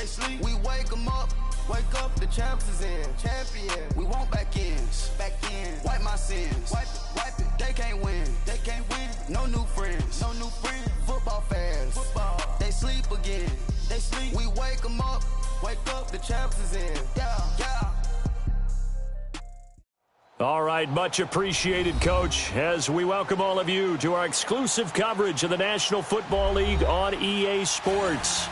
They sleep, we wake them up. Wake up, the champs is in. Champion, we want back ends. Back in, wipe my sins. Wipe it, they can't win. They can't win. No new friends. No new friends. Football fans. Football. They sleep again. They sleep, we wake them up. Wake up, the champs is in. Yeah, yeah. All right, much appreciated, Coach, as we welcome all of you to our exclusive coverage of the National Football League on EA Sports.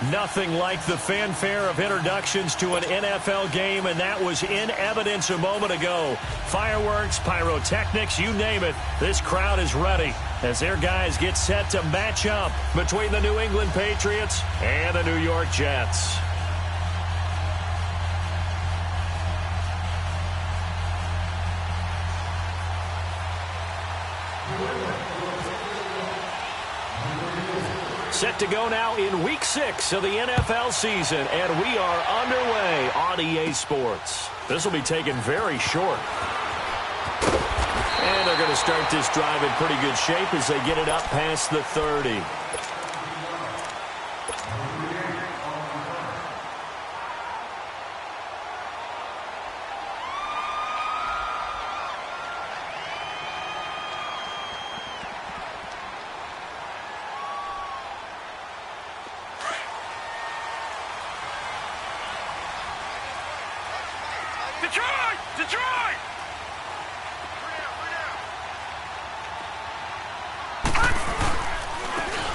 Nothing like the fanfare of introductions to an NFL game, and that was in evidence a moment ago. Fireworks, pyrotechnics, you name it, this crowd is ready as their guys get set to match up between the New England Patriots and the New York Jets. Set to go now in Week 6 of the NFL season, and we are underway on EA Sports. This will be taken very short. And they're going to start this drive in pretty good shape as they get it up past the 30. Detroit!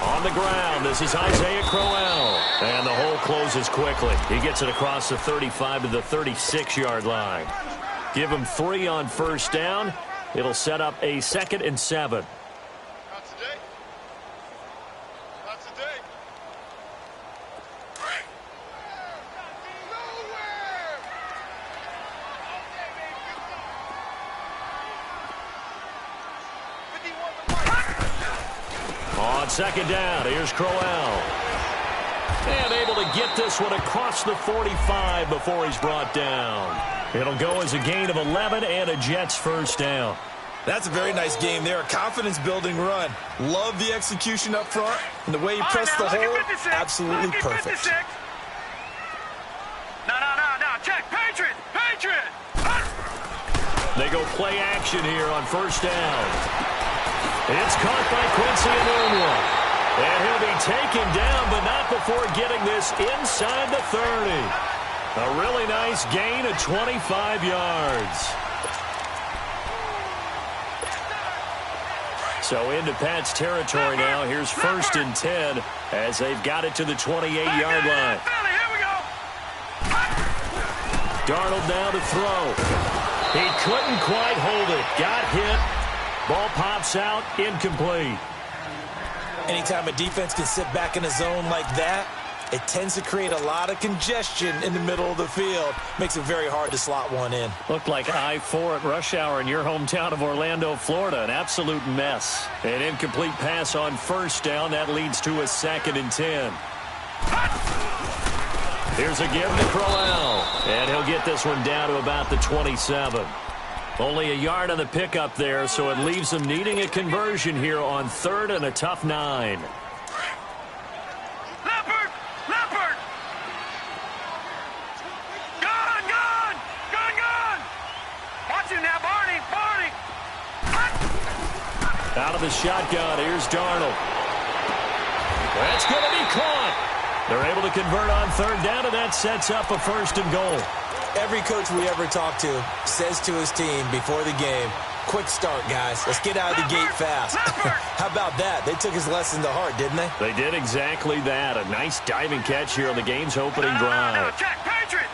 On the ground, this is Isaiah Crowell. And the hole closes quickly. He gets it across the 35 to the 36-yard line. Give him 3 on first down. It'll set up a 2nd and 7. On 2nd down, here's Crowell. And able to get this one across the 45 before he's brought down. It'll go as a gain of 11 and a Jets first down. That's a very nice game there. A confidence-building run. Love the execution up front. And the way he pressed the hole, absolutely perfect. No. Check. Patriot. They go play action here on first down. It's caught by Quincy Enunwa. And he'll be taken down, but not before getting this inside the 30. A really nice gain of 25 yards. So into Pat's territory now. Here's 1st and 10 as they've got it to the 28-yard line. Darnold now to throw. He couldn't quite hold it. Got hit. Ball pops out, incomplete. Anytime a defense can sit back in a zone like that, it tends to create a lot of congestion in the middle of the field. Makes it very hard to slot one in. Looked like I-4 at rush hour in your hometown of Orlando, Florida. An absolute mess. An incomplete pass on first down. That leads to a 2nd and 10. Here's a give to Crowell. And he'll get this one down to about the 27. Only a yard on the pickup there, so it leaves them needing a conversion here on 3rd and a tough 9. Leopard! Gone! Watch him now, Barney! Out of the shotgun, here's Darnold. That's going to be caught. They're able to convert on 3rd down, and that sets up a 1st and goal. Every coach we ever talk to says to his team before the game, quick start, guys. Let's get out of the gate fast. How about that? They took his lesson to heart, didn't they? They did exactly that. A nice diving catch here on the game's opening drive. Check, Patriot!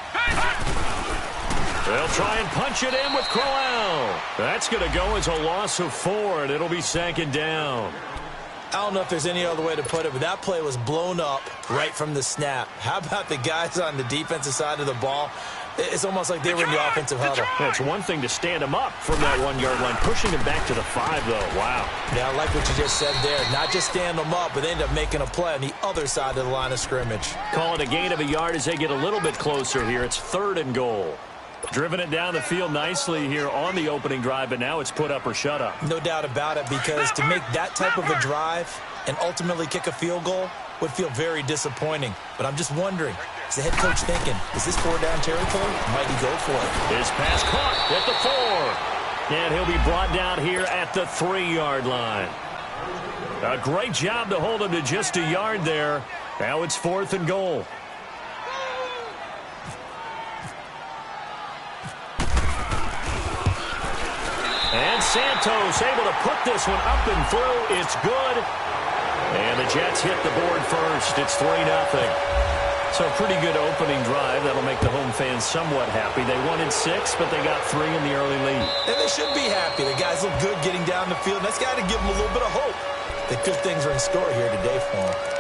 They'll try and punch it in with Crowell. That's going to go as a loss of 4, and it'll be 2nd down. I don't know if there's any other way to put it, but that play was blown up right from the snap. How about the guys on the defensive side of the ball? It's almost like they were in the offensive huddle. It's one thing to stand him up from that 1-yard line. Pushing him back to the 5, though. Wow. Yeah, I like what you just said there. Not just stand them up, but they end up making a play on the other side of the line of scrimmage. Call it a gain of a yard as they get a little bit closer here. It's 3rd and goal. Driven it down the field nicely here on the opening drive, but now it's put up or shut up. No doubt about it, because to make that type of a drive and ultimately kick a field goal would feel very disappointing. But I'm just wondering, Is the head coach thinking, is this 4-down territory? Might he go for it? His pass caught at the 4. And he'll be brought down here at the 3-yard line. A great job to hold him to just a yard there. Now it's 4th and goal. And Santos able to put this one up and through. It's good. And the Jets hit the board first. It's 3-0. So a pretty good opening drive. That'll make the home fans somewhat happy. They wanted 6, but they got 3 in the early lead. And they should be happy. The guys look good getting down the field. That's got to give them a little bit of hope that good things are in store here today for them.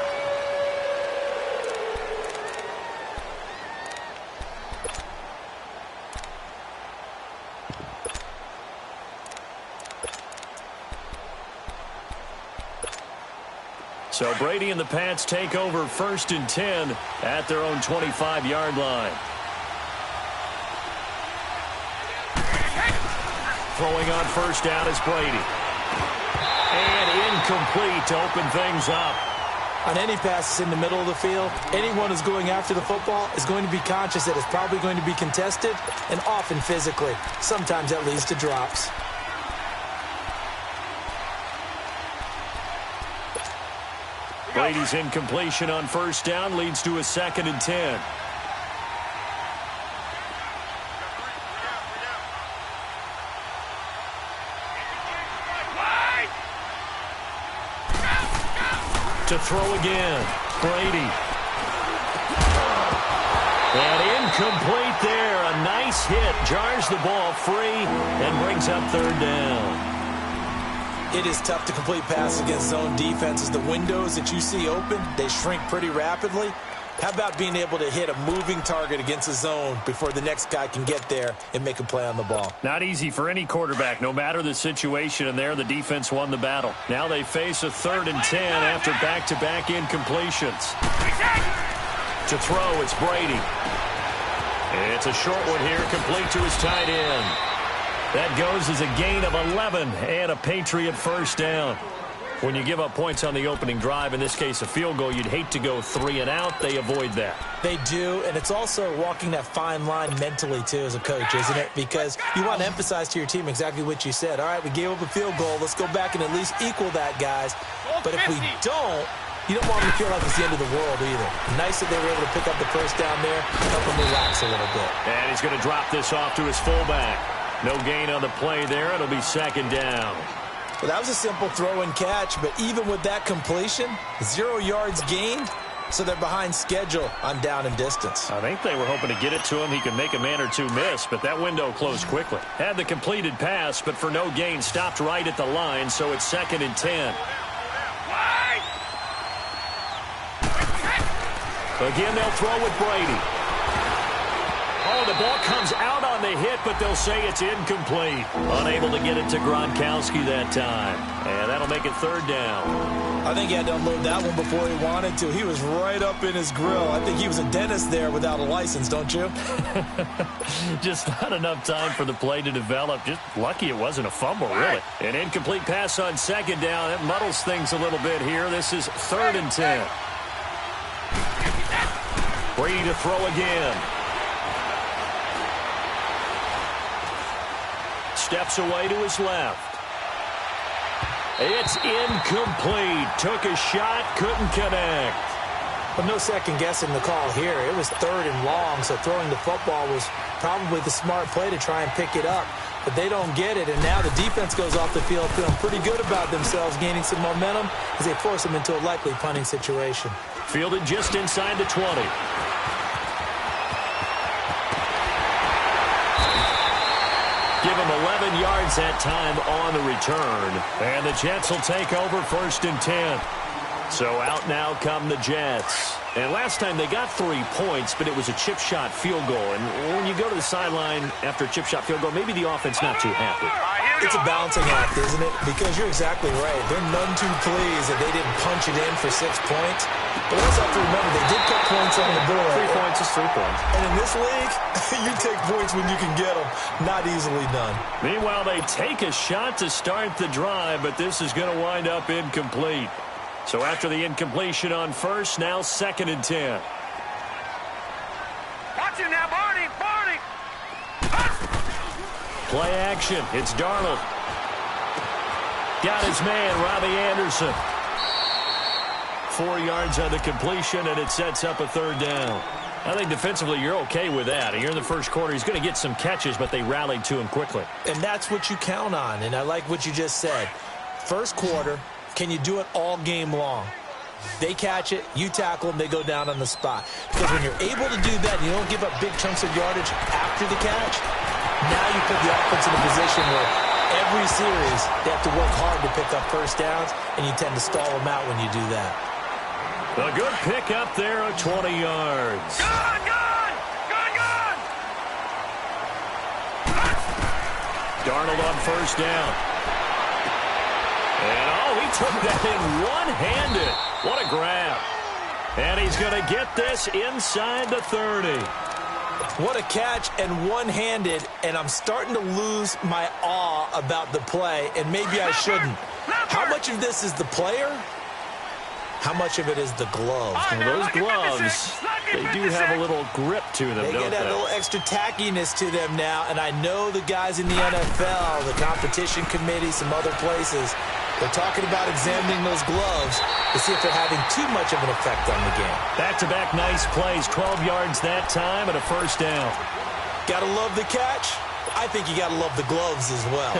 So Brady and the Pats take over 1st and 10 at their own 25-yard line. Throwing on 1st down is Brady. And incomplete to open things up. On any passes in the middle of the field, anyone who's going after the football is going to be conscious that it's probably going to be contested and often physically. Sometimes that leads to drops. Brady's incompletion on 1st down leads to a 2nd and 10. To throw again, Brady. And incomplete there. A nice hit. Jars the ball free and brings up 3rd down. It is tough to complete passes against zone defenses. The windows that you see open, they shrink pretty rapidly. How about being able to hit a moving target against a zone before the next guy can get there and make a play on the ball? Not easy for any quarterback, no matter the situation, and there the defense won the battle. Now they face a 3rd and 10 after back-to-back incompletions. To throw, it's Brady. It's a short one here, complete to his tight end. That goes as a gain of 11 and a Patriot 1st down. When you give up points on the opening drive, in this case a field goal, you'd hate to go 3 and out. They avoid that. They do, and it's also walking that fine line mentally, too, as a coach, isn't it? Because you want to emphasize to your team exactly what you said. All right, we gave up a field goal. Let's go back and at least equal that, guys. But if we don't, you don't want them to feel like it's the end of the world either. Nice that they were able to pick up the 1st down there, help them relax a little bit. And he's going to drop this off to his fullback. No gain on the play there. It'll be 2nd down. Well, that was a simple throw and catch, but even with that completion, 0 yards gained, so they're behind schedule on down and distance. I think they were hoping to get it to him. He could make a man or two miss, but that window closed quickly. Had the completed pass, but for no gain, stopped right at the line, so it's 2nd and 10. Again, they'll throw with Brady. Oh, the ball comes out on the hit, but they'll say it's incomplete. Unable to get it to Gronkowski that time. And that'll make it 3rd down. I think he had to unload that one before he wanted to. He was right up in his grill. I think he was a dentist there without a license, don't you? Just not enough time for the play to develop. Just lucky it wasn't a fumble, really. An incomplete pass on 2nd down. That muddles things a little bit here. This is 3rd and 10. Brady to throw again. Steps away to his left. It's incomplete. Took a shot, couldn't connect. But no second guessing the call here. It was 3rd and long, so throwing the football was probably the smart play to try and pick it up. But they don't get it, and now the defense goes off the field feeling pretty good about themselves, gaining some momentum as they force them into a likely punting situation. Fielded just inside the 20. Give him 11 yards that time on the return. And the Jets will take over 1st and 10. So out now come the Jets. And last time they got 3 points, but it was a chip shot field goal. And when you go to the sideline after a chip shot field goal, maybe the offense not too happy. It's a balancing act, isn't it? Because you're exactly right. They're none too pleased that they didn't punch it in for 6 points. But we also have to remember they did put points on the board. 3 points is 3 points. And in this league, you take points when you can get them. Not easily done. Meanwhile, they take a shot to start the drive, but this is going to wind up incomplete. So after the incompletion on 1st, now 2nd and 10. Watch him now, Barney. Barney. Play action. It's Darnold. Got his man, Robbie Anderson. 4 yards on the completion, and it sets up a third down. I think defensively you're okay with that. Here in the first quarter, he's going to get some catches, but they rallied to him quickly. And that's what you count on, and I like what you just said. First quarter, can you do it all game long? They catch it, you tackle them, they go down on the spot. Because when you're able to do that, and you don't give up big chunks of yardage after the catch, now you put the offense in a position where every series they have to work hard to pick up first downs, and you tend to stall them out when you do that. A good pick up there of 20 yards. Good, good. Good, good. Darnold on first down. And, oh, he took that in one-handed. What a grab. And he's going to get this inside the 30. What a catch and one-handed, and I'm starting to lose my awe about the play, and maybe I shouldn't. How much of this is the player? How much of it is the gloves? Well, those gloves, they do have a little grip to them, They don't get that they? little extra tackiness to them now, and I know the guys in the NFL, the competition committee, some other places, they're talking about examining those gloves to see if they're having too much of an effect on the game. Back-to-back nice plays, 12 yards that time and a first down. Gotta love the catch. I think you gotta love the gloves as well.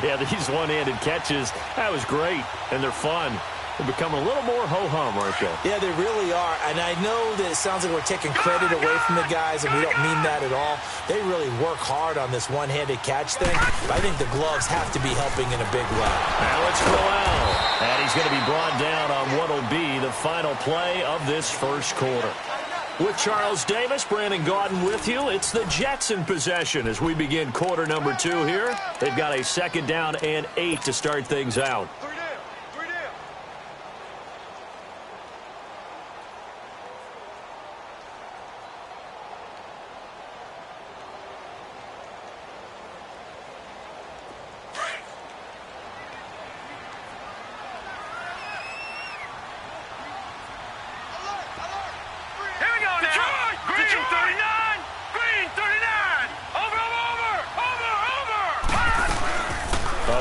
Yeah, these one-handed catches, that was great, and they're fun. They're becoming a little more ho-hum, aren't they? Yeah, they really are. And I know that it sounds like we're taking credit away from the guys, and we don't mean that at all. They really work hard on this one-handed catch thing. But I think the gloves have to be helping in a big way. Now it's Crowell. And he's going to be brought down on what will be the final play of this first quarter. With Charles Davis, Brandon Gaudin with you. It's the Jets in possession as we begin quarter number 2 here. They've got a second down and 8 to start things out.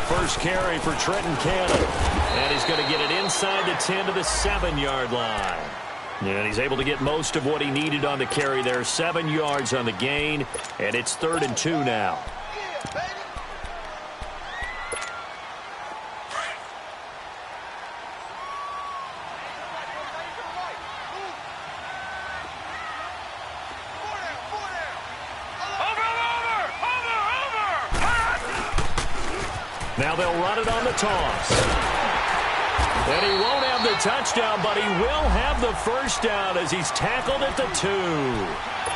First carry for Trenton Cannon. And he's going to get it inside the 10 to the 7-yard line. And he's able to get most of what he needed on the carry there. 7 yards on the gain. And it's 3rd and 2 now. Now they'll run it on the toss. And he won't have the touchdown, but he will have the first down as he's tackled at the 2.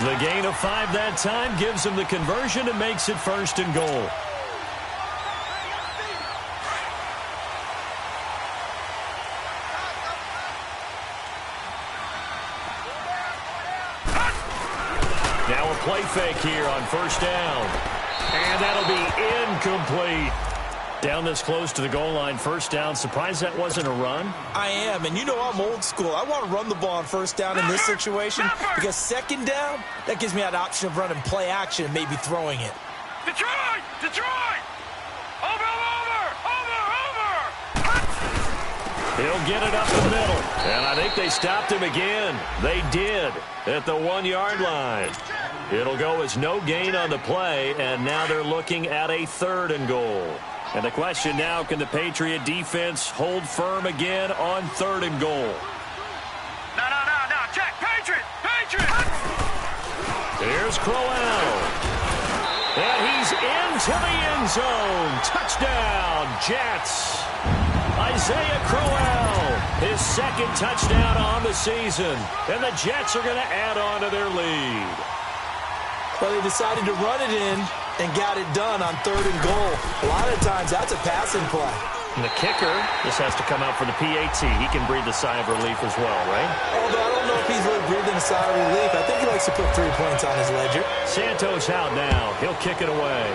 The gain of 5 that time gives him the conversion and makes it 1st and goal. Now a play fake here on first down. And that'll be incomplete. Down this close to the goal line, first down. Surprised that wasn't a run? I am, and you know I'm old school. I want to run the ball on first down in this situation because second down, that gives me that option of running play action and maybe throwing it. Detroit! Detroit! Over! He'll get it up the middle. And I think they stopped him again. They did at the 1-yard line. It'll go as no gain on the play, and now they're looking at a 3rd and goal. And the question now, can the Patriot defense hold firm again on 3rd and goal? No. Check. Patriot! Here's Crowell. And he's into the end zone. Touchdown, Jets. Isaiah Crowell, his 2nd touchdown on the season. And the Jets are going to add on to their lead. Well, they decided to run it in and got it done on 3rd and goal. A lot of times, that's a passing play. And the kicker, this has to come out for the PAT. He can breathe a sigh of relief as well, right? Although I don't know if he's really breathing a sigh of relief. I think he likes to put 3 points on his ledger. Santos out now. He'll kick it away.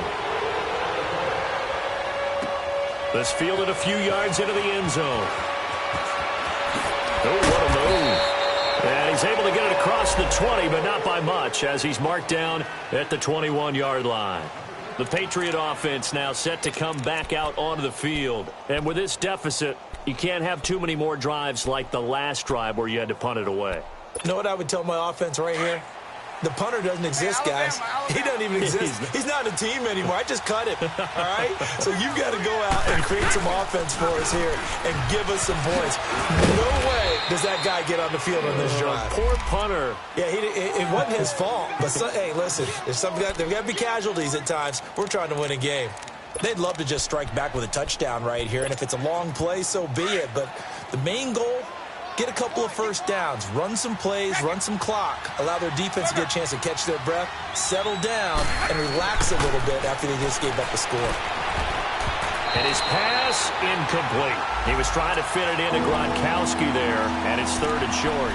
This fielded a few yards into the end zone. Oh, what a move. And he's able to get it across past the 20, but not by much, as he's marked down at the 21-yard line. The Patriot offense now set to come back out onto the field. And with this deficit, you can't have too many more drives like the last drive where you had to punt it away. You know what I would tell my offense right here? The punter doesn't exist, guys. He doesn't even exist. He's not a team anymore. I just cut him, all right? So you've got to go out and create some offense for us here and give us some points. No way does that guy get on the field on this drive. Poor punter. Yeah, it wasn't his fault. But, hey, listen, there's got to be casualties at times. We're trying to win a game. They'd love to just strike back with a touchdown right here, and if it's a long play, so be it. But the main goal, get a couple of first downs, run some plays, run some clock, allow their defense to get a chance to catch their breath, settle down, and relax a little bit after they just gave up the score. And his pass, incomplete. He was trying to fit it into Gronkowski there, and it's 3rd and short.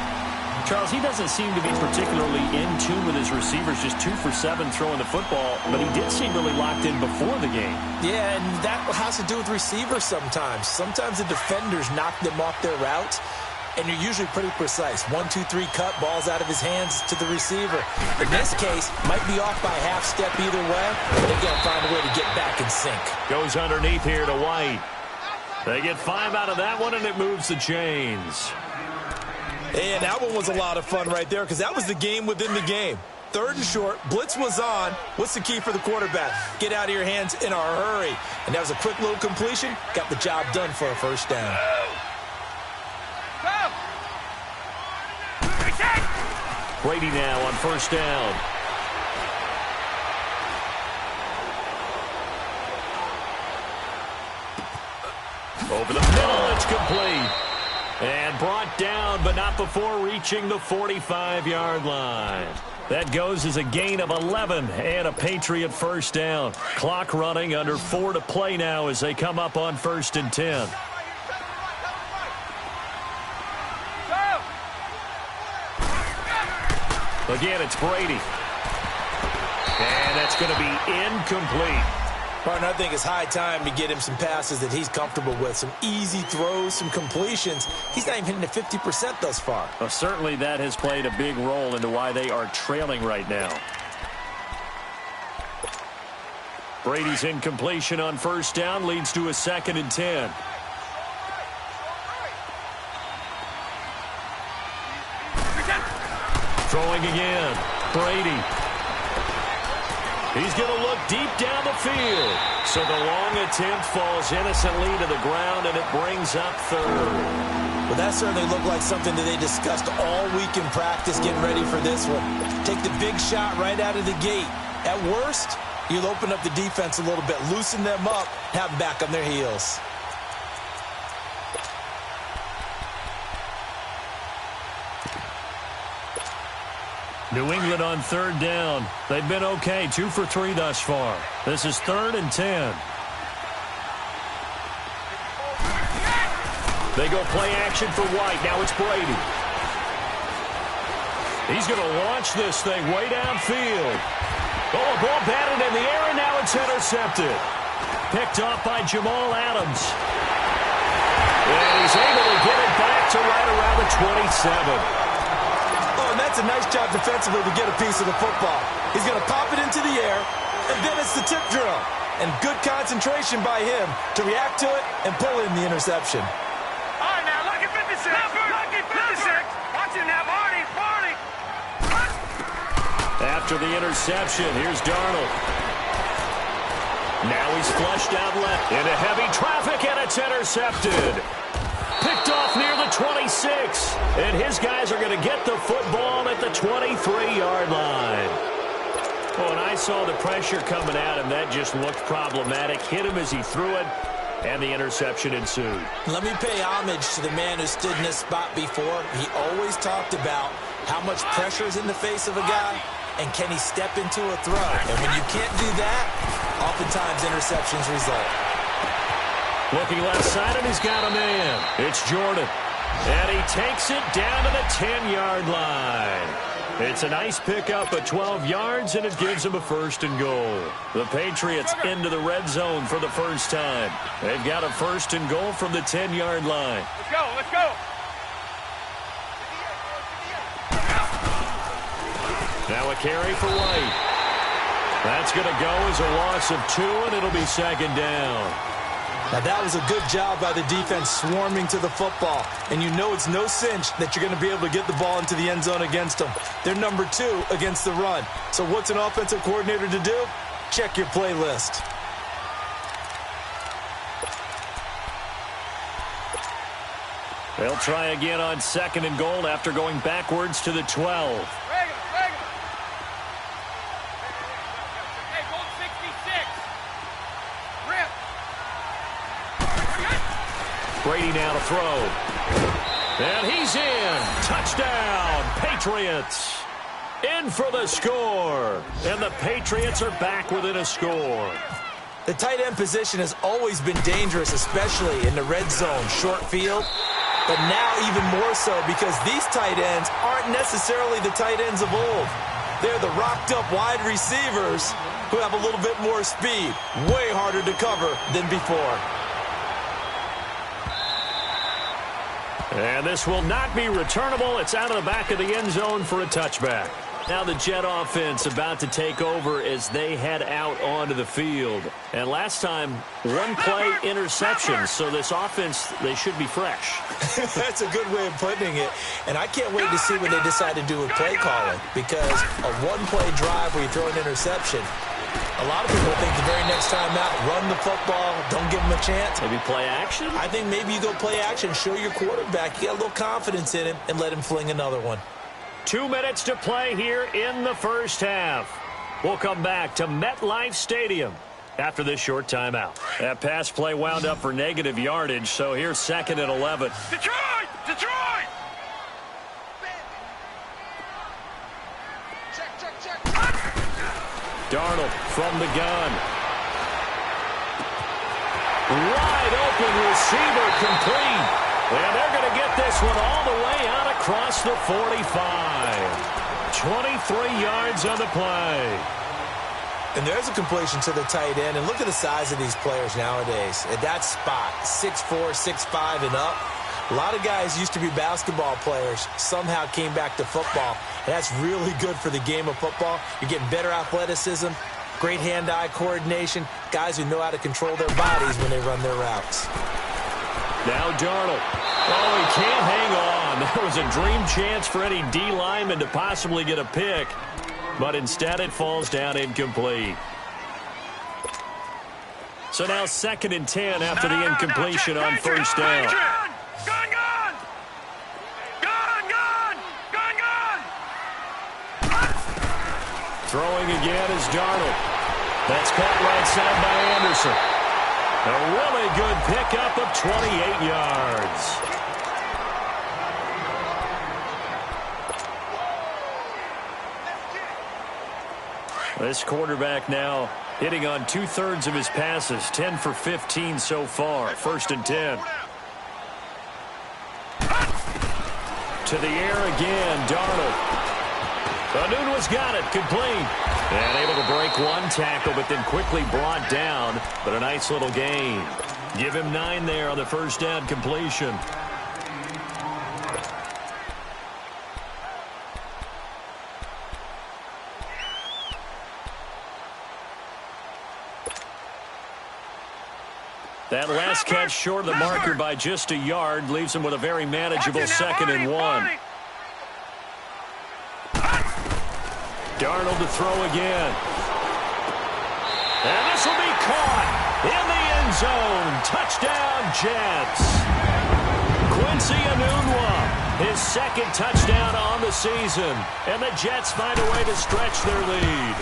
Charles, he doesn't seem to be particularly in tune with his receivers, just 2 for 7 throwing the football, but he did seem really locked in before the game. Yeah, and that has to do with receivers sometimes. Sometimes the defenders knock them off their routes, and you're usually pretty precise. 1, 2, 3 cut, balls out of his hands to the receiver. In this case, might be off by half step either way, but again, find a way to get back in sync. Goes underneath here to White. They get 5 out of that one, and it moves the chains. And that one was a lot of fun right there because that was the game within the game. 3rd and short, blitz was on. What's the key for the quarterback? Get out of your hands in a hurry. And that was a quick little completion. Got the job done for a first down. Brady now on first down. Over the middle, it's complete. And brought down, but not before reaching the 45-yard line. That goes as a gain of 11 and a Patriot first down. Clock running, under 4 to play now as they come up on 1st and 10. Again, it's Brady. And that's going to be incomplete. Partner, I think it's high time to get him some passes that he's comfortable with. Some easy throws, some completions. He's not even hitting the 50% thus far. Well, certainly that has played a big role into why they are trailing right now. Brady's incompletion on first down leads to a 2nd and 10. Throwing again. Brady. He's going to look deep down the field. So the long attempt falls innocently to the ground, and it brings up 3rd. Well, that certainly looked like something that they discussed all week in practice getting ready for this one. Take the big shot right out of the gate. At worst, you'll open up the defense a little bit, loosen them up, have them back on their heels. New England on 3rd down. They've been okay, 2 for 3 thus far. This is 3rd and 10. They go play action for White. Now it's Brady. He's going to launch this thing way downfield. Oh, a ball batted in the air, and now it's intercepted. Picked off by Jamal Adams. And he's able to get it back to right around the 27. That's a nice job defensively to get a piece of the football. He's going to pop it into the air, and then it's the tip drill. And good concentration by him to react to it and pull in the interception. All right, now, look at 56. Look at 56. Watch it now, Barney. After the interception, here's Darnold. Now he's flushed out left into heavy traffic, and it's intercepted. Picked off near the 26, and his guys are going to get the football at the 23-yard line. Oh, and I saw the pressure coming at him. That just looked problematic. Hit him as he threw it, and the interception ensued. Let me pay homage to the man who stood in this spot before. He always talked about how much pressure is in the face of a guy, and can he step into a throw. And when you can't do that, oftentimes interceptions result. Looking left side, and he's got a man. It's Jordan. And he takes it down to the 10-yard line. It's a nice pickup at 12 yards, and it gives him a 1st and goal. The Patriots into the red zone for the first time. They've got a 1st and goal from the 10-yard line. Let's go. Now a carry for White. That's going to go as a loss of 2, and it'll be second down. Now, that was a good job by the defense swarming to the football. And you know it's no cinch that you're going to be able to get the ball into the end zone against them. They're number 2 against the run. So what's an offensive coordinator to do? Check your playlist. They'll try again on 2nd and goal after going backwards to the 12. Brady now to throw. And he's in. Touchdown, Patriots. In for the score. And the Patriots are back within a score. The tight end position has always been dangerous, especially in the red zone, short field. But now even more so because these tight ends aren't necessarily the tight ends of old. They're the rocked-up wide receivers who have a little bit more speed. Way harder to cover than before. And this will not be returnable. It's out of the back of the end zone for a touchback. Now the Jet offense about to take over as they head out onto the field. And last time, 1-play interception. So this offense, they should be fresh. That's a good way of putting it. And I can't wait to see what they decide to do with play calling. Because a 1-play drive where you throw an interception, a lot of people think the very next time out, run the football, don't give them a chance. Maybe play action? I think maybe you go play action, show your quarterback, you got a little confidence in him, and let him fling another one. 2 minutes to play here in the first half. We'll come back to MetLife Stadium after this short timeout. That pass play wound up for negative yardage, so here's 2nd and 11. Detroit! Detroit! Check. Darnold from the gun. Wide open receiver complete. And they're going to get this one all the way out across the 45. 23 yards on the play. And there's a completion to the tight end. And look at the size of these players nowadays. At that spot, 6'4", 6'5", and up. A lot of guys used to be basketball players, somehow came back to football. And that's really good for the game of football. You're getting better athleticism, great hand-eye coordination, guys who know how to control their bodies when they run their routes. Now Darnold. Oh, he can't hang on. That was a dream chance for any D lineman to possibly get a pick. But instead it falls down incomplete. So now 2nd and 10 after the incompletion on first down. Gun! Throwing again is Darnold. That's caught right side by Anderson. A really good pickup of 28 yards. This quarterback now hitting on 2/3 of his passes, 10 for 15 so far. 1st and 10. To the air again, Darnold. Anunwa's got it, complete. And able to break one tackle, but then quickly brought down. But a nice little gain. Give him 9 there on the first down completion. That last catch short of the marker by just a yard leaves him with a very manageable 2nd and 1. Darnold to throw again. And this will be caught in the end zone. Touchdown, Jets. Quincy Enunwa, his 2nd touchdown on the season. And the Jets find a way to stretch their lead.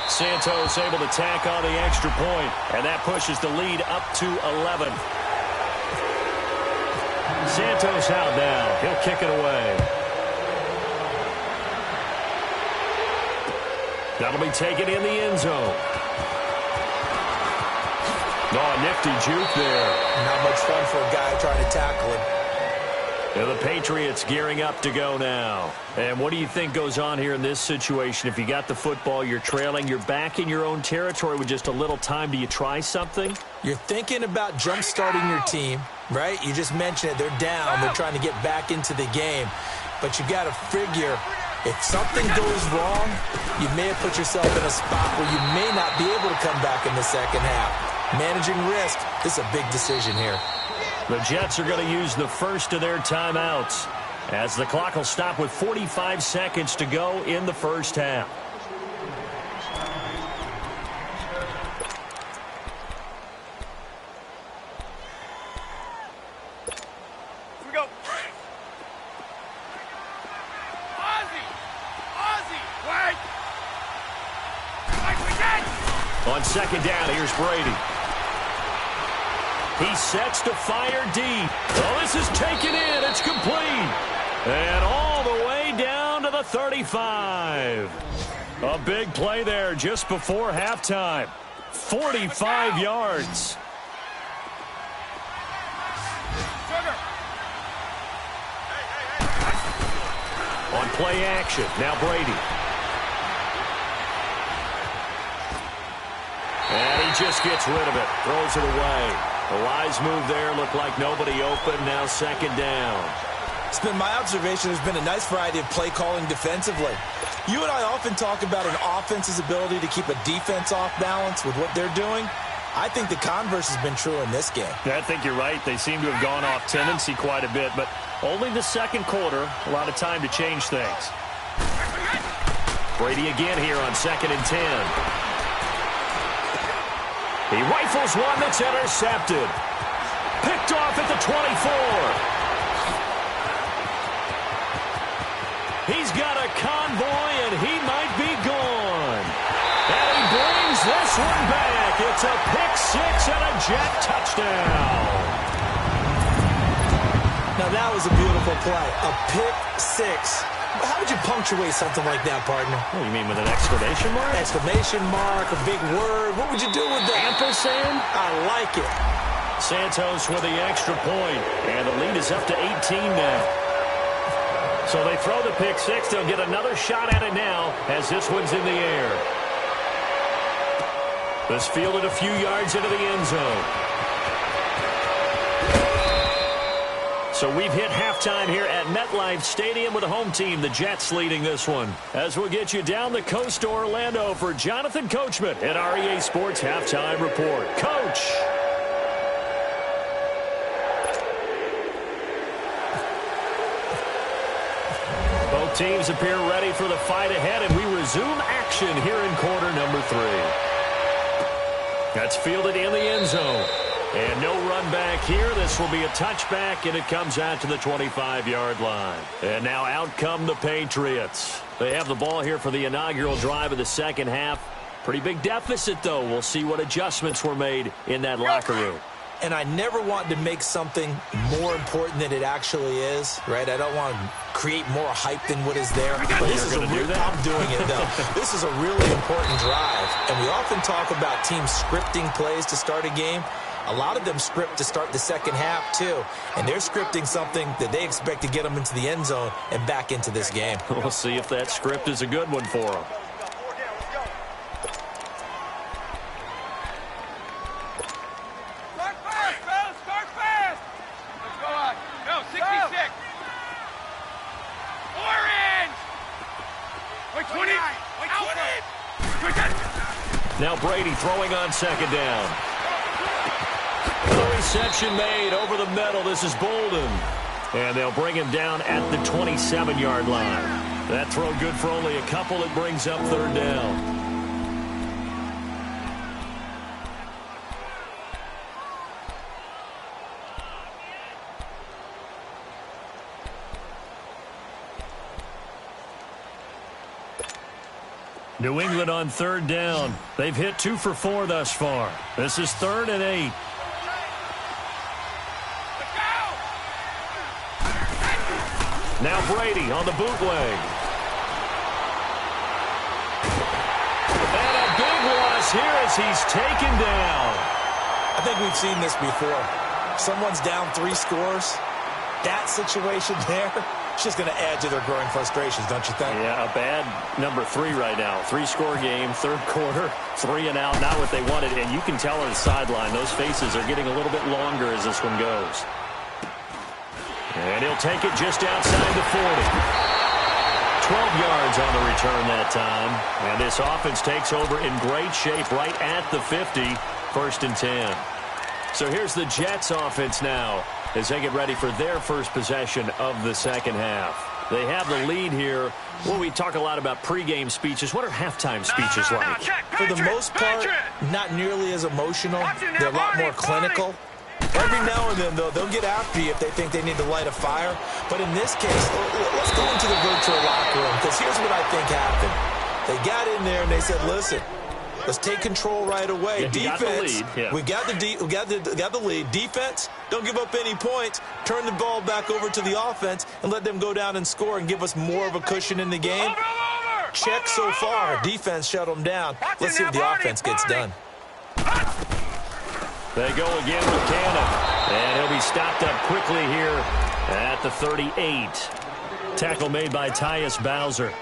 Santos able to tack on the extra point, and that pushes the lead up to 11. Santos out now. He'll kick it away. That'll be taken in the end zone. Oh, nifty juke there. Not much fun for a guy trying to tackle him. And the Patriots gearing up to go now. And what do you think goes on here in this situation? If you got the football, you're trailing, you're back in your own territory with just a little time. Do you try something? You're thinking about jump-starting your team, right? You just mentioned it. They're down. They're trying to get back into the game. But you got to figure If something goes wrong, you may have put yourself in a spot where you may not be able to come back in the second half. Managing risk, this is a big decision here. The Jets are going to use the first of their timeouts as the clock will stop with 45 seconds to go in the first half. On second down, here's Brady. He sets to fire deep. Oh, this is taken in. It's complete. And all the way down to the 35. A big play there just before halftime. 45 yards. On play action, now Brady. And he just gets rid of it, throws it away. The wise move there, looked like nobody open, now second down. It's been my observation there's been a nice variety of play calling defensively. You and I often talk about an offense's ability to keep a defense off balance with what they're doing. I think the converse has been true in this game. I think you're right. They seem to have gone off tendency quite a bit, but only the second quarter, a lot of time to change things. Brady again here on 2nd and 10. He rifles one that's intercepted. Picked off at the 24. He's got a convoy, and he might be gone. And he brings this one back. It's a pick six and a Jet touchdown. Now, that was a beautiful play. A pick six. How would you punctuate something like that, partner? What do you mean, with an exclamation mark? Exclamation mark, a big word. What would you do with that? Ampersand? I like it. Santos with the extra point, and the lead is up to 18 now. So they throw the pick six. They'll get another shot at it now as this one's in the air. This fielded a few yards into the end zone. So we've hit halftime here at MetLife Stadium with the home team, the Jets, leading this one. As we'll get you down the coast to Orlando for Jonathan Coachman at our EA Sports Halftime Report. Coach! Both teams appear ready for the fight ahead, and we resume action here in quarter number 3. That's fielded in the end zone. And no run back here. This will be a touchback, and it comes out to the 25-yard line. And now out come the Patriots. They have the ball here for the inaugural drive of the second half. Pretty big deficit, though. We'll see what adjustments were made in that locker room. And I never want to make something more important than it actually is, right? I don't want to create more hype than what is there. But this is I'm doing it, though. This is a really important drive. And we often talk about teams scripting plays to start a game. A lot of them script to start the second half, too. And they're scripting something that they expect to get them into the end zone and back into this game. We'll see if that script is a good one for them. Start fast, fellas! Start fast! Let's go on. Go, 66. Orange! Wait, 20. Wait, 20. Now Brady throwing on second down. The reception made over the middle. This is Bolden. And they'll bring him down at the 27-yard line. That throw good for only a couple. It brings up third down. New England on third down. They've hit 2 for 4 thus far. This is 3rd and 8. Now Brady on the bootleg. And a big loss here as he's taken down. I think we've seen this before. Someone's down 3 scores. That situation there, it's just going to add to their growing frustrations, don't you think? Yeah, a bad number 3 right now. 3-score game, third quarter, 3 and out, not what they wanted. And you can tell on the sideline, those faces are getting a little bit longer as this one goes. And he'll take it just outside the 40. 12 yards on the return that time. And this offense takes over in great shape right at the 50, 1st and 10. So here's the Jets offense now as they get ready for their first possession of the second half. They have the lead here. Well, we talk a lot about pregame speeches. What are halftime speeches like? For the most part, not nearly as emotional. They're a lot more clinical. Every now and then, though, they'll get after you if they think they need to light a fire. But in this case, let's go into the virtual locker room, because here's what I think happened. They got in there and they said, listen, let's take control right away. Yeah, defense, we got the lead. Defense, don't give up any points. Turn the ball back over to the offense and let them go down and score and give us more of a cushion in the game. Check so far. Defense shut them down. Let's see if the offense gets done. They go again with Cannon. And he'll be stopped up quickly here at the 38. Tackle made by Tyus Bowser.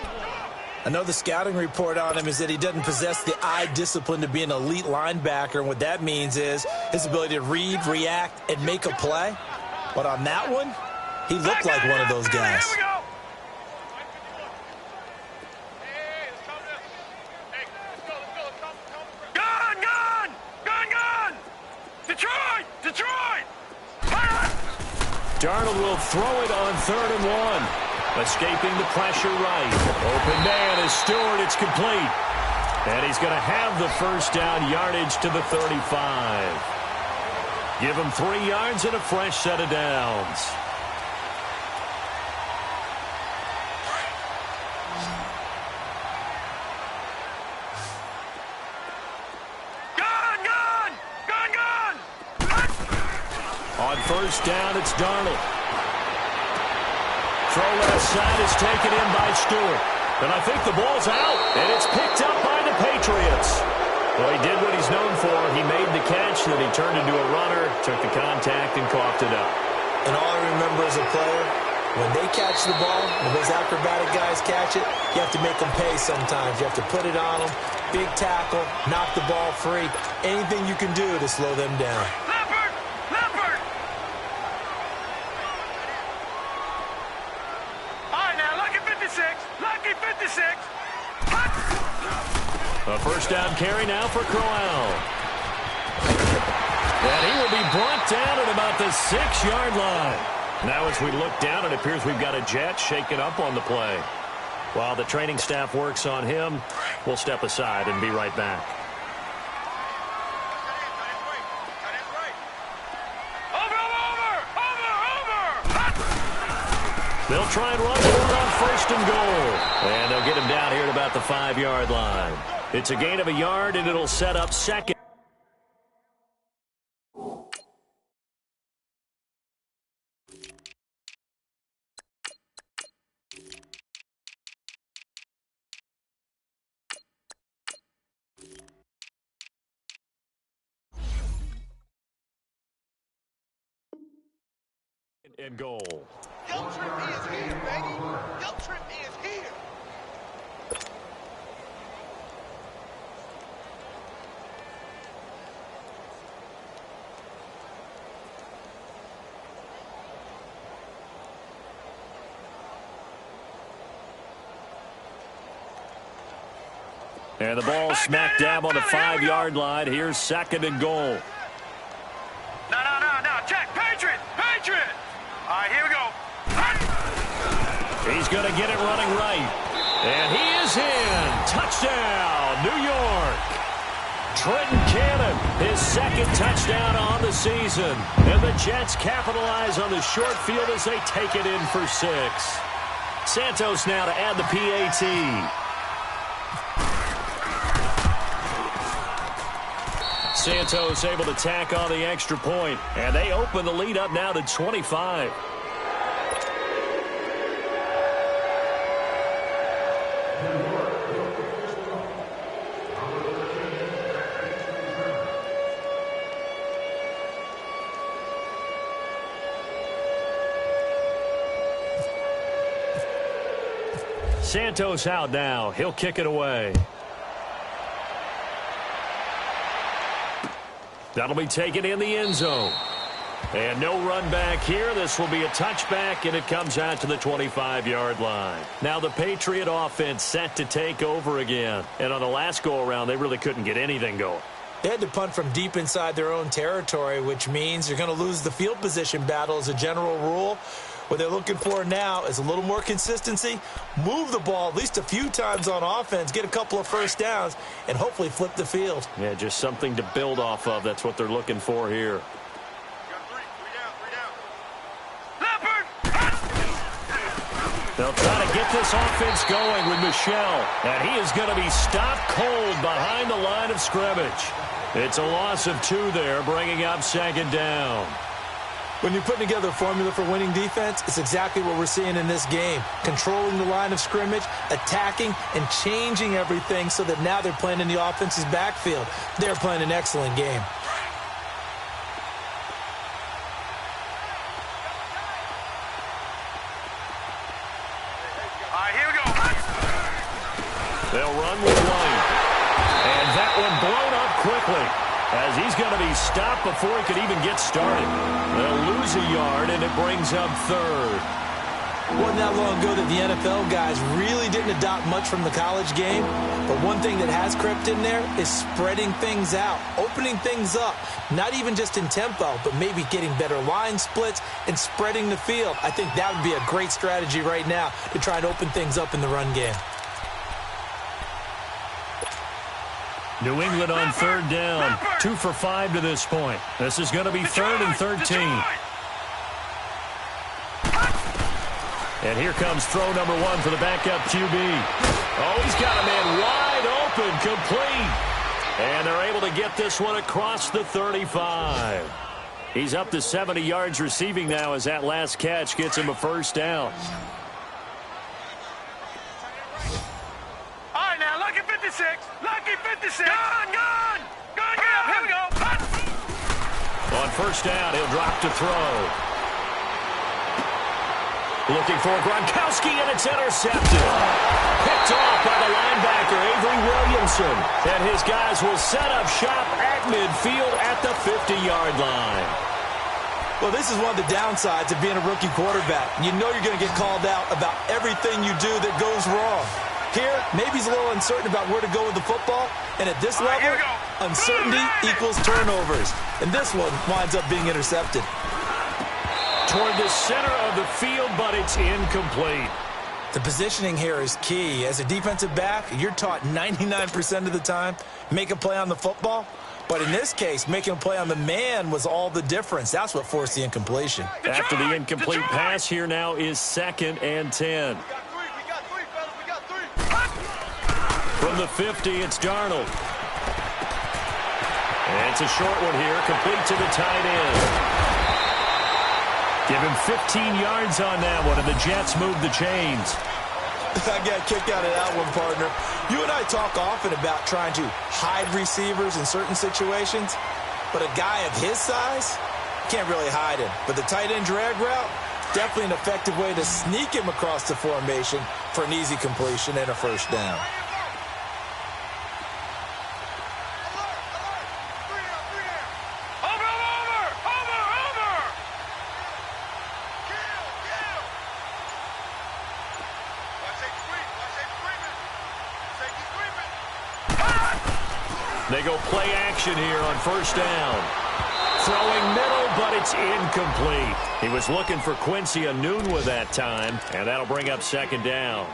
I know the scouting report on him is that he doesn't possess the eye discipline to be an elite linebacker. And what that means is his ability to read, react, and make a play. But on that one, he looked like one of those guys. Detroit! Darnold will throw it on 3rd and 1. Escaping the pressure right. Open man is Stewart. It's complete. And he's going to have the first down, yardage to the 35. Give him 3 yards and a fresh set of downs. On 1st down, it's Darnold. Throw left side is taken in by Stewart. And I think the ball's out, and it's picked up by the Patriots. Well, he did what he's known for. He made the catch, then he turned into a runner, took the contact, and coughed it up. And all I remember as a player, when they catch the ball, when those acrobatic guys catch it, you have to make them pay sometimes. You have to put it on them, big tackle, knock the ball free. Anything you can do to slow them down. A first down carry now for Crowell. And he will be brought down at about the 6-yard line. Now as we look down, it appears we've got a Jet shaken up on the play. While the training staff works on him, we'll step aside and be right back. They'll try and run for it on 1st and goal. And they'll get him down here at about the 5-yard line. It's a gain of a yard, and it'll set up 2nd. And goal. Young Trip is here, baby. Young Trip is here. And the ball smack dab on the 5-yard line. Here's 2nd and goal. No. Check. Patriot. All right, here we go. He's going to get it running right. And he is in. Touchdown, New York. Trenton Cannon, his 2nd touchdown on the season. And the Jets capitalize on the short field as they take it in for 6. Santos now to add the PAT. Santos able to tack on the extra point, and they open the lead up now to 25. Santos out now. He'll kick it away. That'll be taken in the end zone. And no run back here. This will be a touchback, and it comes out to the 25-yard line. Now the Patriot offense set to take over again. And on the last go-around, they really couldn't get anything going. They had to punt from deep inside their own territory, which means you're going to lose the field position battle as a general rule. What they're looking for now is a little more consistency, move the ball at least a few times on offense, get a couple of first downs, and hopefully flip the field. Yeah, just something to build off of. That's what they're looking for here. They'll try to get this offense going with Michel, and he is going to be stopped cold behind the line of scrimmage. It's a loss of 2 there, bringing up second down. When you're putting together a formula for winning defense, it's exactly what we're seeing in this game. Controlling the line of scrimmage, attacking, and changing everything so that now they're playing in the offense's backfield. They're playing an excellent game. They'll run with White. And that one blown up quickly as he's going to be stopped before he could even get started. They'll lose a yard, and it brings up third. Wasn't that long ago that the NFL guys really didn't adopt much from the college game. But one thing that has crept in there is spreading things out, opening things up, not even just in tempo, but maybe getting better line splits and spreading the field. I think that would be a great strategy right now to try and open things up in the run game. New England on third down. 2 for 5 to this point. This is going to be 3rd and 13. And here comes throw number 1 for the backup QB. Oh, he's got a man wide open, complete. And they're able to get this one across the 35. He's up to 70 yards receiving now as that last catch gets him a first down. All right, now, lucky 56. Lucky 56. Gone. Here we go. On first down, he'll drop to throw. Looking for Gronkowski, and it's intercepted. Picked off by the linebacker, Avery Williamson. And his guys will set up shop at midfield at the 50-yard line. Well, this is one of the downsides of being a rookie quarterback. You know you're going to get called out about everything you do that goes wrong. Here, maybe he's a little uncertain about where to go with the football. And at this level, uncertainty equals turnovers. And this one winds up being intercepted. Toward the center of the field, but it's incomplete. The positioning here is key. As a defensive back, you're taught 99% of the time, make a play on the football. But in this case, making a play on the man was all the difference. That's what forced the incompletion. After the incomplete pass, here now is 2nd and 10. From the 50, it's Darnold. And it's a short one here, complete to the tight end. Give him 15 yards on that one, and the Jets move the chains. I got a kick out of that one, partner. You and I talk often about trying to hide receivers in certain situations, but a guy of his size can't really hide him. But the tight end drag route, definitely an effective way to sneak him across the formation for an easy completion and a first down. They go play action here on first down. Throwing middle, but it's incomplete. He was looking for Quincy Enunwa that time, and that'll bring up 2nd down.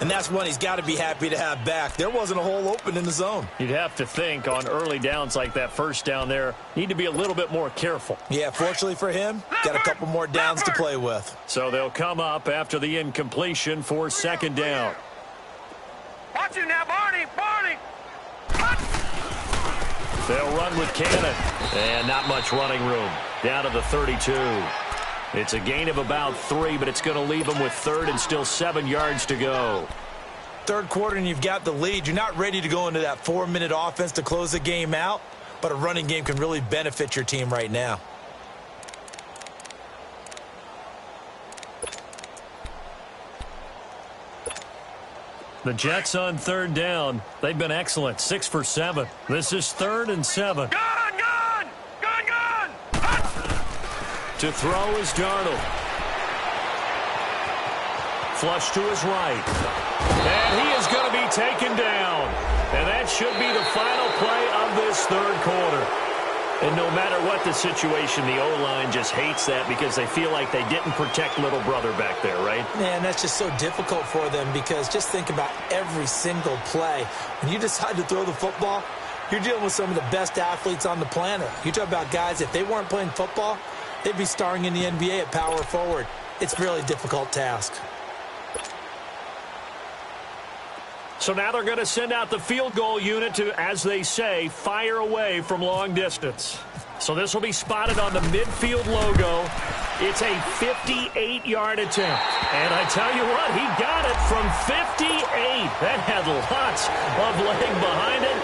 And that's one he's got to be happy to have back. There wasn't a hole open in the zone. You'd have to think on early downs like that first down there, need to be a little bit more careful. Yeah, fortunately for him, got a couple more downs to play with. So they'll come up after the incompletion for 2nd down. Watch him now, Barney. They'll run with Cannon. And not much running room. Down to the 32. It's a gain of about 3, but it's going to leave them with 3rd and still 7 yards to go. Third quarter and you've got the lead. You're not ready to go into that 4-minute offense to close the game out, but a running game can really benefit your team right now. The Jets on 3rd down. They've been excellent. 6 for 7. This is 3rd and 7. Gone! To throw is Darnold. Flush to his right. And he is going to be taken down. And that should be the final play of this third quarter. And no matter what the situation, the O-line just hates that because they feel like they didn't protect little brother back there, right? Man, that's just so difficult for them because just think about every single play. When you decide to throw the football, you're dealing with some of the best athletes on the planet. You talk about guys, if they weren't playing football, they'd be starring in the NBA at power forward. It's a really difficult task. So now they're going to send out the field goal unit to, as they say, fire away from long distance. So this will be spotted on the midfield logo. It's a 58-yard attempt. And I tell you what, he got it from 58. That had lots of leg behind it.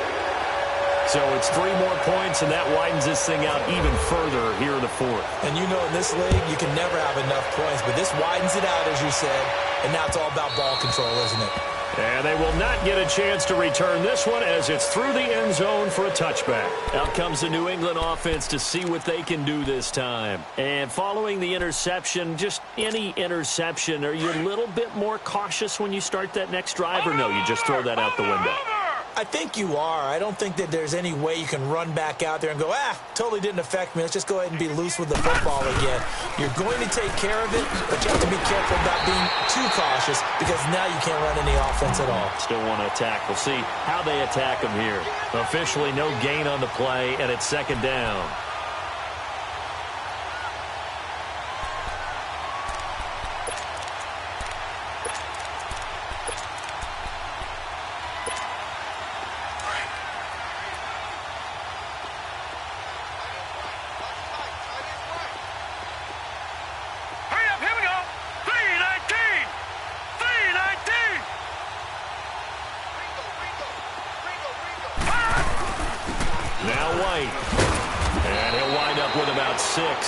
So it's 3 more points, and that widens this thing out even further here in the fourth. And you know in this league, you can never have enough points, but this widens it out, as you said, and now it's all about ball control, isn't it? And they will not get a chance to return this one as it's through the end zone for a touchback. Out comes the New England offense to see what they can do this time. And following the interception, just any interception, are you a little bit more cautious when you start that next drive, or no, you just throw that out the window? I think you are. I don't think that there's any way you can run back out there and go, totally didn't affect me. Let's just go ahead and be loose with the football again. You're going to take care of it, but you have to be careful about being too cautious because now you can't run any offense at all. Still want to attack. We'll see how they attack them here. Officially no gain on the play, and it's second down.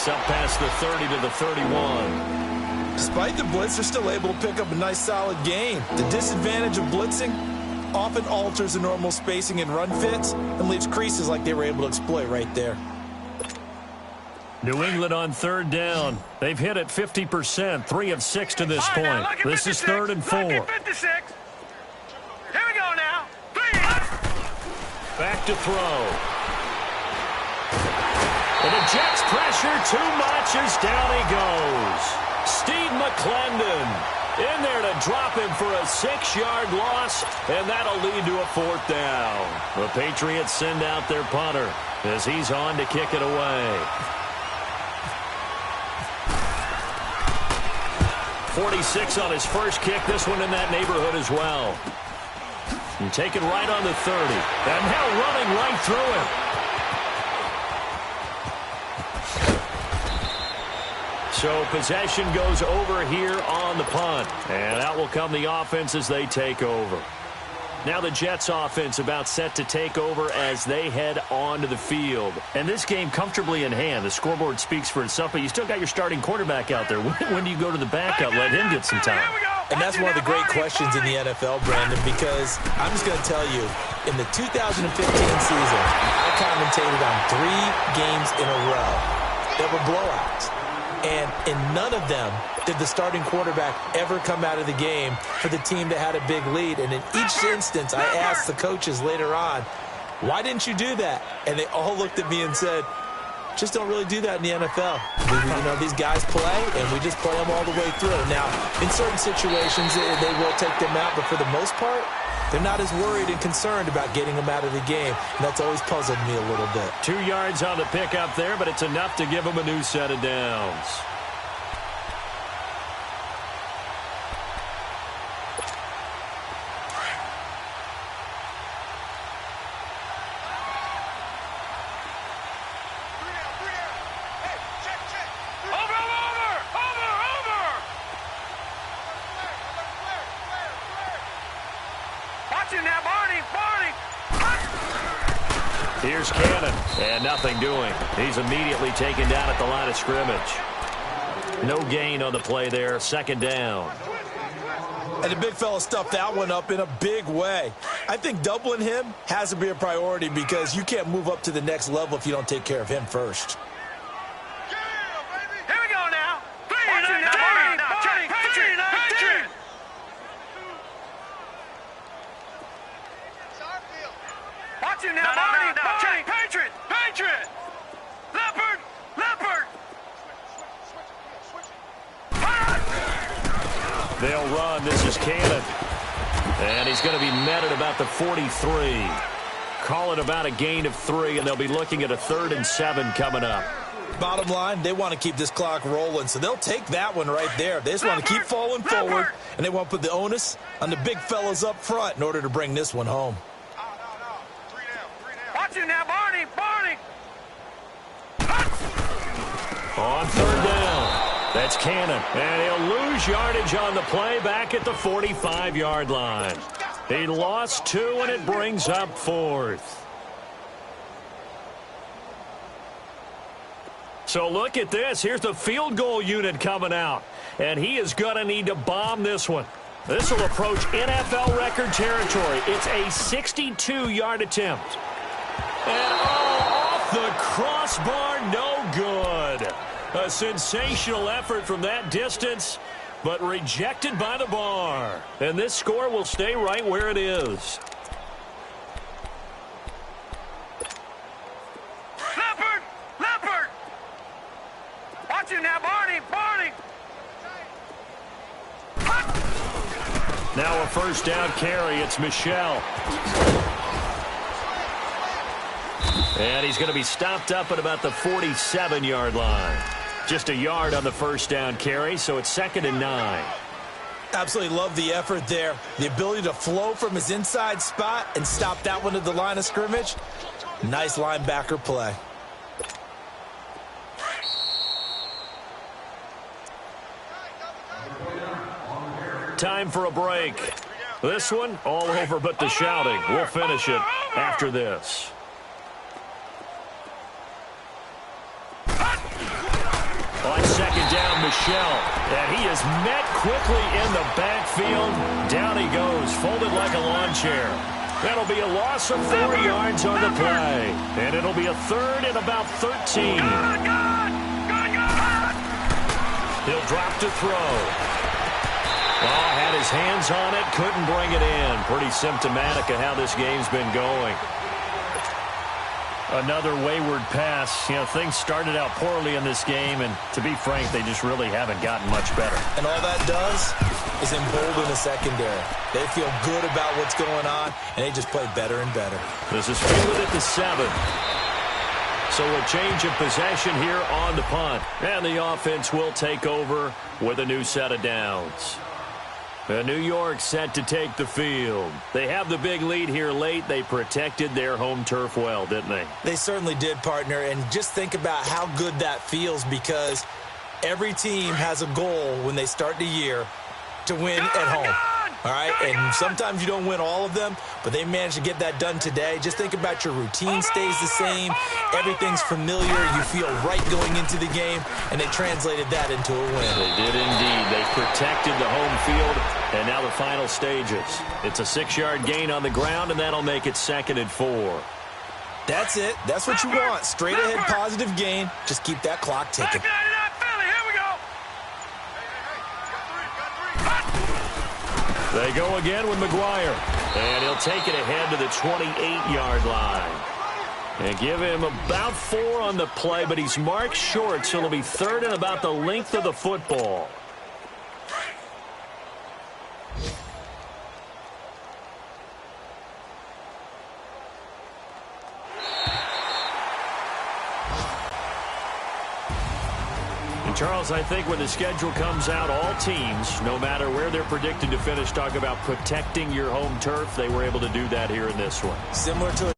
Up past the 30 to the 31. Despite the blitz, they're still able to pick up a nice solid gain. The disadvantage of blitzing often alters the normal spacing and run fits and leaves creases like they were able to exploit right there. New England on third down. They've hit it 50%, 3 of 6 to this point. This is 3rd and 4. Here we go now. Back to throw. And the Jets pressure too much as down he goes. Steve McClendon in there to drop him for a 6-yard loss, and that'll lead to a 4th down. The Patriots send out their punter as he's on to kick it away. 46 on his first kick. This one in that neighborhood as well. And taken right on the 30. And now running right through him. So possession goes over here on the punt. And out will come the offense as they take over. Now the Jets offense about set to take over as they head onto the field. And this game comfortably in hand. The scoreboard speaks for itself, but you still got your starting quarterback out there. When do you go to the backup? Let him get some time. And that's one of the great questions in the NFL, Brandon, because I'm just going to tell you, in the 2015 season, I commentated on 3 games in a row that were blowouts. And in none of them did the starting quarterback ever come out of the game for the team that had a big lead. And in each instance, I asked the coaches later on, why didn't you do that? And they all looked at me and said, just don't really do that in the NFL. You know, these guys play, and we just play them all the way through. Now, in certain situations, they will take them out, but for the most part, they're not as worried and concerned about getting them out of the game. And that's always puzzled me a little bit. 2 yards on the pickup there, but it's enough to give them a new set of downs. Here's Cannon, and nothing doing. He's immediately taken down at the line of scrimmage. No gain on the play there, 2nd down. And the big fella stuffed that one up in a big way. I think doubling him has to be a priority because you can't move up to the next level if you don't take care of him first. Here Watch you now, Barney. Check. Patriot. Patriot. Leopard. Leopard. They'll run. This is Cannon. And he's going to be met at about the 43. Call it about a gain of 3, and they'll be looking at a 3rd and 7 coming up. Bottom line, they want to keep this clock rolling, so they'll take that one right there. They just want to keep falling forward, and they want to put the onus on the big fellas up front in order to bring this one home. Watch you now, Barney. Barney. On 3rd down. That's Cannon, and he'll lose yardage on the play back at the 45-yard line. He lost 2, and it brings up 4th. So look at this. Here's the field goal unit coming out, and he is going to need to bomb this one. This will approach NFL record territory. It's a 62-yard attempt. And off the crossbar, no good. A sensational effort from that distance, but rejected by the bar. And this score will stay right where it is. Leopard! Leopard! Watch you now, Barney! Barney! Now a 1st down carry. It's Michelle. And he's going to be stopped up at about the 47-yard line. Just a yard on the 1st down carry, so it's 2nd and 9. Absolutely love the effort there. The ability to flow from his inside spot and stop that one at the line of scrimmage. Nice linebacker play. Time for a break. This one, all over but the shouting. We'll finish it after this. On 2nd down, Michelle. And he is met quickly in the backfield. Down he goes, folded like a lawn chair. That'll be a loss of 4 yards on the play. And it'll be a 3rd and about 13. He'll drop to throw. Oh, had his hands on it, couldn't bring it in. Pretty symptomatic of how this game's been going. Another wayward pass. You know, things started out poorly in this game, and to be frank, they just really haven't gotten much better. And all that does is embolden the secondary. They feel good about what's going on, and they just play better and better. This is fielded at the 7. So a change of possession here on the punt. And the offense will take over with a new set of downs. New York set to take the field. They have the big lead here late. They protected their home turf well, didn't they? They certainly did, partner. And just think about how good that feels, because every team has a goal when they start the year to win at home. All right, and sometimes you don't win all of them, but they managed to get that done today. Just think about your routine stays the same. Everything's familiar. You feel right going into the game, and they translated that into a win. They did indeed. They protected the home field, and now the final stages. It's a 6-yard gain on the ground, and that'll make it 2nd and 4. That's it. That's what you want. Straight ahead positive gain. Just keep that clock ticking. They go again with McGuire. And he'll take it ahead to the 28-yard line. And give him about 4 on the play, but he's marked short, so it'll be 3rd and about the length of the football. Charles, I think when the schedule comes out, all teams, no matter where they're predicted to finish, talk about protecting your home turf. They were able to do that here in this one. Similar to